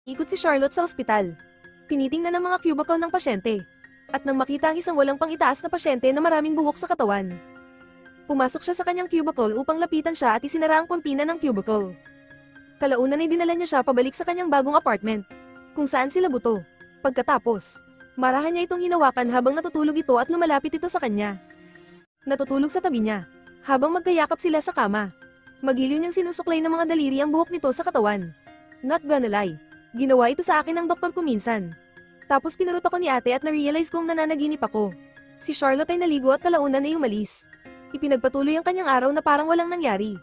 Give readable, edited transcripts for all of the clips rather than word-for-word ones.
Ikot si Charlotte sa ospital. Tinitingnan ng mga cubicle ng pasyente. At nang makita ang isang walang pang-itaas na pasyente na maraming buhok sa katawan, pumasok siya sa kanyang cubicle upang lapitan siya at isinara ang kurtina ng cubicle. Kalaunan ay dinala niya siya pabalik sa kanyang bagong apartment, kung saan sila buto. Pagkatapos, marahan niya itong hinawakan habang natutulog ito at lumalapit ito sa kanya. Natutulog sa tabi niya, habang magkayakap sila sa kama. Magiliw niyang sinusuklay ng mga daliri ang buhok nito sa katawan. Not gonna lie, ginawa ito sa akin ng doktor ko minsan. Tapos pinurot ako ni ate at na-realize kong nananaginip ako. Si Charlotte ay naligo at kalaunan ay umalis. Ipinagpatuloy ang kanyang araw na parang walang nangyari.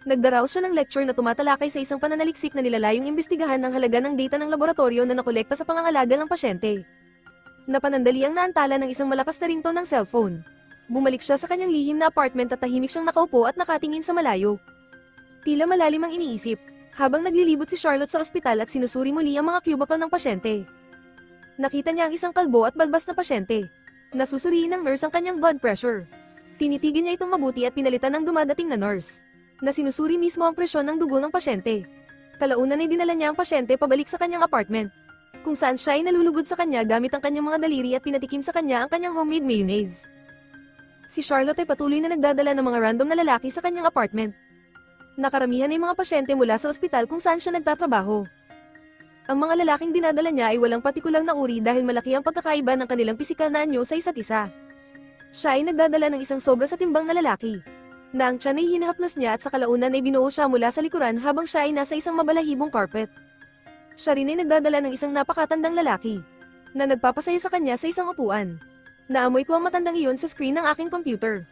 Nagdaraos siya ng lecture na tumatalakay sa isang pananaliksik na nilalayong imbestigahan ng halaga ng data ng laboratorio na nakolekta sa pangangalaga ng pasyente. Napanandali ang naantala ng isang malakas na ringtone ng cellphone. Bumalik siya sa kanyang lihim na apartment at tahimik siyang nakaupo at nakatingin sa malayo. Tila malalim ang iniisip, habang naglilibot si Charlotte sa ospital at sinusuri muli ang mga cubicle ng pasyente. Nakita niya ang isang kalbo at balbas na pasyente. Nasusuriin ng nurse ang kanyang blood pressure. Tinitigil niya itong mabuti at pinalitan ng dumadating na nurse, na sinusuri mismo ang presyon ng dugo ng pasyente. Kalaunan ay dinala niya ang pasyente pabalik sa kanyang apartment, kung saan siya ay nalulugod sa kanya gamit ang kanyang mga daliri at pinatikim sa kanya ang kanyang homemade mayonnaise. Si Charlotte ay patuloy na nagdadala ng mga random na lalaki sa kanyang apartment. Nakaramihan ay mga pasyente mula sa ospital kung saan siya nagtatrabaho. Ang mga lalaking dinadala niya ay walang partikular na uri dahil malaki ang pagkakaiba ng kanilang pisikal na anyo sa isa't isa. Siya ay nagdadala ng isang sobra sa timbang na lalaki, na ang tiyan ay hinahaplos niya at sa kalaunan ay binuo siya mula sa likuran habang siya ay nasa isang mabalahibong carpet. Siya rin ay nagdadala ng isang napakatandang lalaki, na nagpapasaya sa kanya sa isang upuan. Naamoy ko ang matandang iyon sa screen ng aking computer.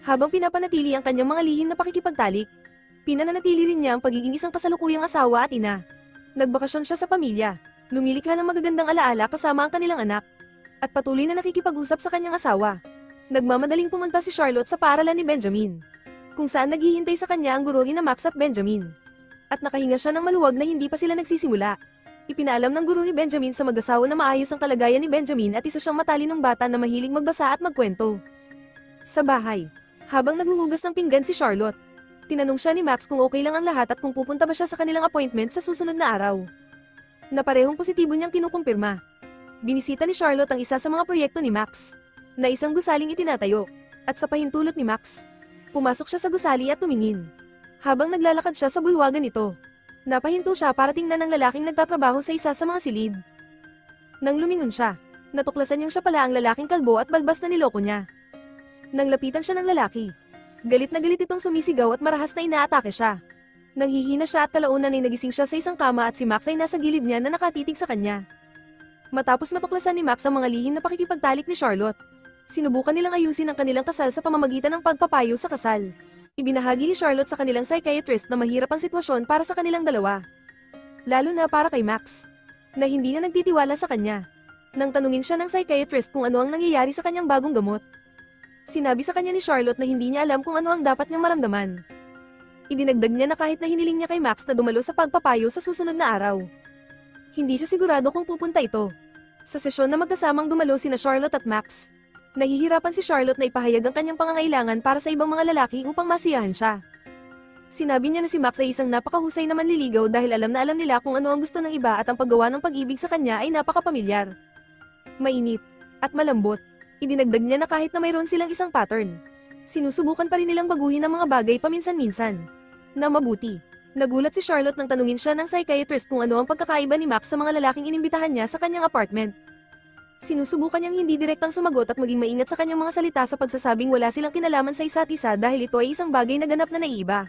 Habang pinapanatili ang kanyang mga lihim na pakikipagtalik, pinananatili rin niya ang pagiging isang kasalukuyang asawa at ina. Nagbakasyon siya sa pamilya, lumilikha ng magagandang alaala kasama ang kanilang anak, at patuloy na nakikipag-usap sa kanyang asawa. Nagmamadaling pumunta si Charlotte sa paaralan ni Benjamin, kung saan naghihintay sa kanya ang guro ni Max at Benjamin. At nakahinga siya ng maluwag na hindi pa sila nagsisimula. Ipinaalam ng guro ni Benjamin sa mag-asawa na maayos ang kalagayan ni Benjamin at isa siyang matalinong bata na mahilig magbasa at magkwento. Sa bahay, habang naghuhugas ng pinggan si Charlotte, tinanong siya ni Max kung okay lang ang lahat at kung pupunta ba siya sa kanilang appointment sa susunod na araw. Na parehong positibo niyang kinukumpirma. Binisita ni Charlotte ang isa sa mga proyekto ni Max, na isang gusaling itinatayo, at sa pahintulot ni Max, pumasok siya sa gusali at tumingin. Habang naglalakad siya sa bulwagan nito, napahinto siya para tingnan ng lalaking nagtatrabaho sa isa sa mga silid. Nang lumingon siya, natuklasan niyang siya pala ang lalaking kalbo at balbas na niloko niya. Nang lapitan siya ng lalaki, galit na galit itong sumisigaw at marahas na inaatake siya. Nanghihina siya at kalaunan ay nagising siya sa isang kama at si Max ay nasa gilid niya na nakatitig sa kanya. Matapos matuklasan ni Max ang mga lihim na pakikipagtalik ni Charlotte, sinubukan nilang ayusin ang kanilang kasal sa pamamagitan ng pagpapayo sa kasal. Ibinahagi ni Charlotte sa kanilang psychiatrist na mahirap ang sitwasyon para sa kanilang dalawa. Lalo na para kay Max, na hindi na nagtitiwala sa kanya. Nang tanungin siya ng psychiatrist kung ano ang nangyayari sa kanyang bagong gamot, sinabi sa kanya ni Charlotte na hindi niya alam kung ano ang dapat niyang maramdaman. Idinagdag niya na kahit na hiniling niya kay Max na dumalo sa pagpapayo sa susunod na araw, hindi siya sigurado kung pupunta ito. Sa sesyon na magkasamang dumalo sina Charlotte at Max, nahihirapan si Charlotte na ipahayag ang kanyang pangangailangan para sa ibang mga lalaki upang masiyahan siya. Sinabi niya na si Max ay isang napakahusay na manliligaw dahil alam na alam nila kung ano ang gusto ng iba at ang paggawa ng pag-ibig sa kanya ay napakapamilyar, mainit, at malambot. Idinagdag niya na kahit na mayroon silang isang pattern, sinusubukan pa rin nilang baguhin ang mga bagay paminsan-minsan, na mabuti. Nagulat si Charlotte nang tanungin siya ng psychiatrist kung ano ang pagkakaiba ni Max sa mga lalaking inimbitahan niya sa kanyang apartment. Sinusubukan niyang hindi direktang sumagot at maging maingat sa kanyang mga salita sa pagsasabing wala silang kinalaman sa isa't isa dahil ito ay isang bagay na ganap na naiiba.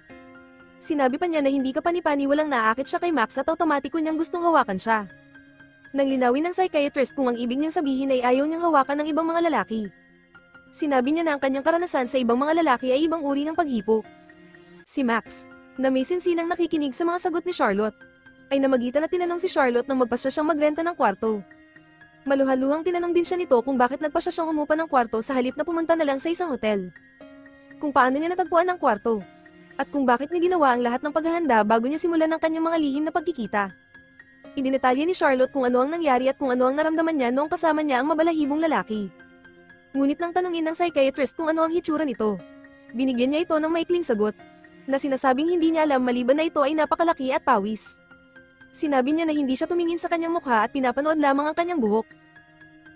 Sinabi pa niya na hindi kapani-pani walang naaakit siya kay Max at automatiko niyang gustong hawakan siya. Nang linawin ng psychiatrist kung ang ibig niyang sabihin ay ayaw niyang hawakan ng ibang mga lalaki. Sinabi niya na ang kanyang karanasan sa ibang mga lalaki ay ibang uri ng paghipo. Si Max, na may sinsinang nakikinig sa mga sagot ni Charlotte, ay namagitan at tinanong si Charlotte nang magpasya siyang magrenta ng kwarto. Maluhaluhang tinanong din siya nito kung bakit nagpasya siyang umupa ng kwarto sa halip na pumunta na lang sa isang hotel. Kung paano niya natagpuan ang kwarto, at kung bakit niya ginawa ang lahat ng paghahanda bago niya simulan ang kanyang mga lihim na pagkikita. Idinetalye ni Charlotte kung ano ang nangyari at kung ano ang naramdaman niya noong kasama niya ang mabalahibong lalaki. Ngunit nang tanungin ng psychiatrist kung ano ang hitsura nito, binigyan niya ito ng maikling sagot, na sinasabing hindi niya alam maliban na ito ay napakalaki at pawis. Sinabi niya na hindi siya tumingin sa kanyang mukha at pinapanood lamang ang kanyang buhok.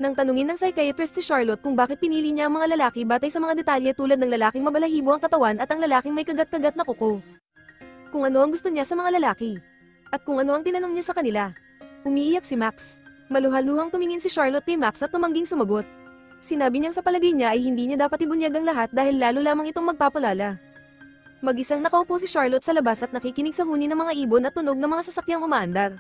Nang tanungin ng psychiatrist si Charlotte kung bakit pinili niya ang mga lalaki batay sa mga detalye tulad ng lalaking mabalahibo ang katawan at ang lalaking may kagat-kagat na kuko. Kung ano ang gusto niya sa mga lalaki. At kung ano ang tinanong niya sa kanila. Umiiyak si Max. Maluhaluhang tumingin si Charlotte kay Max at tumangging sumagot. Sinabi niyang sa palagay niya ay hindi niya dapat ibunyag ang lahat dahil lalo lamang itong magpapalala. Mag-isang nakaupo si Charlotte sa labas at nakikinig sa huni ng mga ibon at tunog ng mga sasakyang umaandar.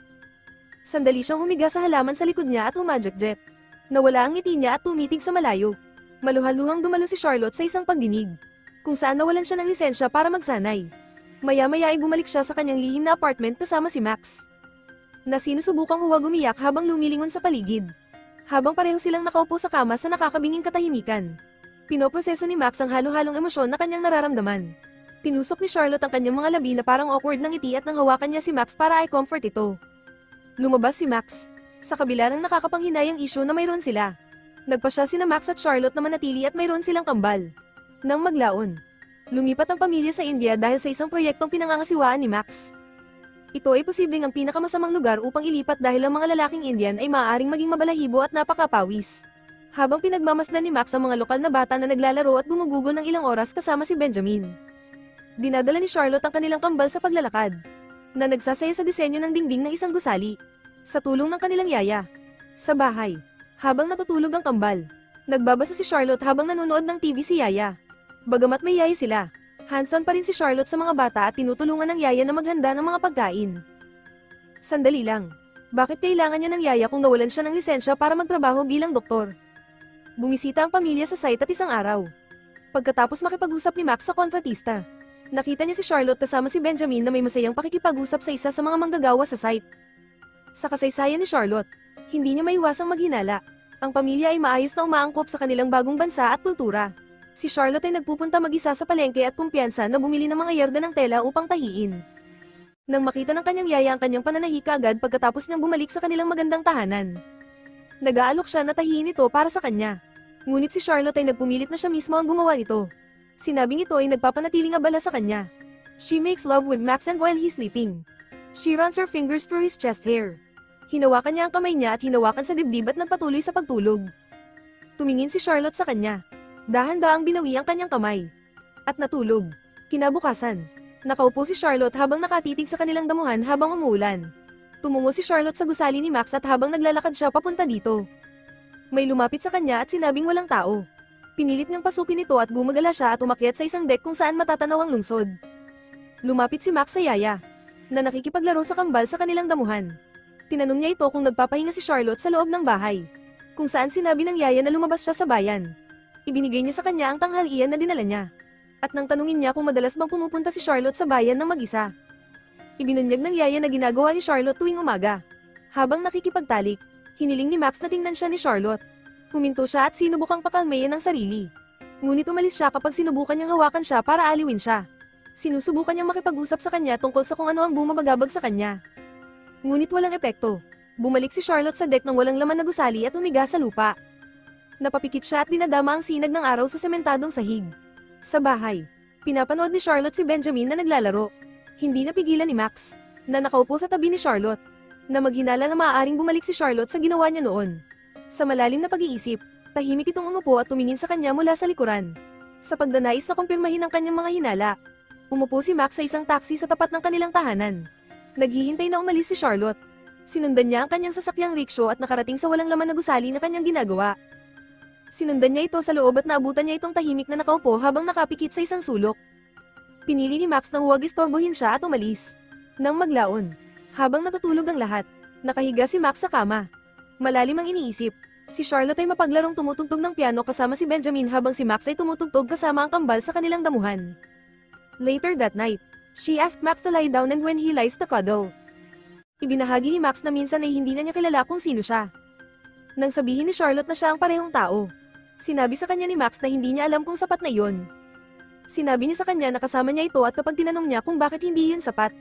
Sandali siyang humiga sa halaman sa likod niya at humadyak-jet. Nawala ang ngiti niya at tumitig sa malayo. Maluhaluhang dumalo si Charlotte sa isang pagdinig. Kung saan nawalan siya ng lisensya para magsanay. Maya-maya ay bumalik siya sa kanyang lihim na apartment kasama si Max. Na sinusubukang huwag umiyak habang lumilingon sa paligid. Habang pareho silang nakaupo sa kama sa nakakabinging katahimikan. Pinoproseso ni Max ang halo-halong emosyon na kanyang nararamdaman. Tinusok ni Charlotte ang kanyang mga labi na parang awkward ng ngiti at nang hawakan niya si Max para i-comfort ito. Lumabas si Max. Sa kabila ng nakakapanghinayang isyu na mayroon sila. Nagpasya sina Max at Charlotte na manatili at mayroon silang kambal. Nang maglaon. Lumipat ang pamilya sa India dahil sa isang proyektong pinangangasiwaan ni Max. Ito ay posibleng ang pinakamasamang lugar upang ilipat dahil ang mga lalaking Indian ay maaaring maging mabalahibo at napakapawis. Habang pinagmamasdan ni Max ang mga lokal na bata na naglalaro at gumugugo ng ilang oras kasama si Benjamin. Dinadala ni Charlotte ang kanilang kambal sa paglalakad. Na nagsasaya sa disenyo ng dingding ng isang gusali. Sa tulong ng kanilang yaya. Sa bahay. Habang natutulog ang kambal. Nagbabasa si Charlotte habang nanonood ng TV si yaya. Bagamat may yaya sila. Hands-on pa rin si Charlotte sa mga bata at tinutulungan ng yaya na maghanda ng mga pagkain. Sandali lang. Bakit kailangan niya ng yaya kung nawalan siya ng lisensya para magtrabaho bilang doktor? Bumisita ang pamilya sa site at isang araw. Pagkatapos makipag-usap ni Max sa kontratista. Nakita niya si Charlotte kasama si Benjamin na may masayang pakikipag-usap sa isa sa mga manggagawa sa site. Sa kasaysayan ni Charlotte, hindi niya maiwasang maghinala. Ang pamilya ay maayos na umaangkop sa kanilang bagong bansa at kultura. Si Charlotte ay nagpupunta mag-isa sa palengke at kumpiyansa na bumili ng mga yarda ng tela upang tahiin. Nang makita ng kanyang yaya ang kanyang pananahika agad pagkatapos niyang bumalik sa kanilang magandang tahanan. Nag-aalok siya na tahiin ito para sa kanya. Ngunit si Charlotte ay nagpumilit na siya mismo ang gumawa nito. Sinabing ito ay nagpapanatiling abala sa kanya. She makes love with Max and while he's sleeping. She runs her fingers through his chest hair. Hinawakan niya ang kamay niya at hinawakan sa dibdib at nagpatuloy sa pagtulog. Tumingin si Charlotte sa kanya. Dahan-daang binawi ang kanyang kamay. At natulog. Kinabukasan. Nakaupo si Charlotte habang nakatitig sa kanilang damuhan habang umuulan. Tumungo si Charlotte sa gusali ni Max at habang naglalakad siya papunta dito. May lumapit sa kanya at sinabing walang tao. Pinilit niyang pasukin ito at gumagala siya at umakyat sa isang deck kung saan matatanaw ang lungsod. Lumapit si Max sa yaya. Na nakikipaglaro sa kambal sa kanilang damuhan. Tinanong niya ito kung nagpapahinga si Charlotte sa loob ng bahay. Kung saan sinabi ng yaya na lumabas siya sa bayan. Ibinigay niya sa kanya ang tanghalian na dinala niya. At nang tanungin niya kung madalas bang pumupunta si Charlotte sa bayan ng mag-isa. Ibinunyag ng yaya na ginagawa ni Charlotte tuwing umaga. Habang nakikipagtalik, hiniling ni Max na tingnan siya ni Charlotte. Huminto siya at sinubukang pakalmayan ng sarili. Ngunit umalis siya kapag sinubukan niyang hawakan siya para aliwin siya. Sinusubukan niyang makipag-usap sa kanya tungkol sa kung ano ang bumabagabag sa kanya. Ngunit walang epekto. Bumalik si Charlotte sa deck ng walang laman na gusali at umiga sa lupa. Napapikit siya at dinadama ang sinag ng araw sa sementadong sahig. Sa bahay, pinapanood ni Charlotte si Benjamin na naglalaro. Hindi napigilan ni Max, na nakaupo sa tabi ni Charlotte, na maghinala na maaaring bumalik si Charlotte sa ginawa niya noon. Sa malalim na pag-iisip, tahimik itong umupo at tumingin sa kanya mula sa likuran. Sa pagdanais na kumpirmahin ang kanyang mga hinala, umupo si Max sa isang taxi sa tapat ng kanilang tahanan. Naghihintay na umalis si Charlotte. Sinundan niya ang kanyang sasakyang rickshaw at nakarating sa walang laman na gusali na kanyang ginagawa. Sinundan niya ito sa loob at naabutan niya itong tahimik na nakaupo habang nakapikit sa isang sulok. Pinili ni Max na huwag istorbohin siya at umalis. Nang maglaon, habang natutulog ang lahat, nakahiga si Max sa kama. Malalim ang iniisip. Si Charlotte ay mapaglarong tumutugtog ng piano kasama si Benjamin habang si Max ay tumutugtog kasama ang kambal sa kanilang damuhan. Later that night, she asked Max to lie down and when he lies to cuddle. Ibinahagi ni Max na minsan ay hindi na niya kilala kung sino siya. Nang sabihin ni Charlotte na siya ang parehong tao, sinabi sa kanya ni Max na hindi niya alam kung sapat na iyon. Sinabi niya sa kanya na kasama niya ito at kapag tinanong niya kung bakit hindi yun sapat.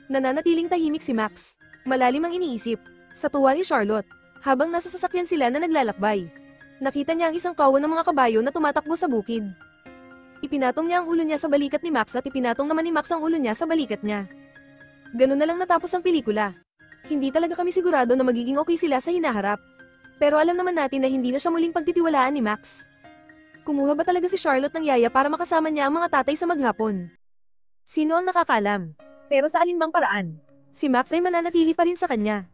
Nananatiling tahimik si Max. Malalim ang iniisip. Sa tuwa ni Charlotte, habang nasa sasakyan sila na naglalakbay. Nakita niya ang isang kawan ng mga kabayo na tumatakbo sa bukid. Ipinatong niya ang ulo niya sa balikat ni Max at ipinatong naman ni Max ang ulo niya sa balikat niya. Ganun na lang natapos ang pelikula. Hindi talaga kami sigurado na magiging okay sila sa hinaharap. Pero alam naman natin na hindi na siya muling pagtitiwalaan ni Max. Kumuha ba talaga si Charlotte ng yaya para makasama niya ang mga tatay sa maghapon? Sino ang nakakalam? Pero sa alinmang paraan, si Max ay mananatili pa rin sa kanya.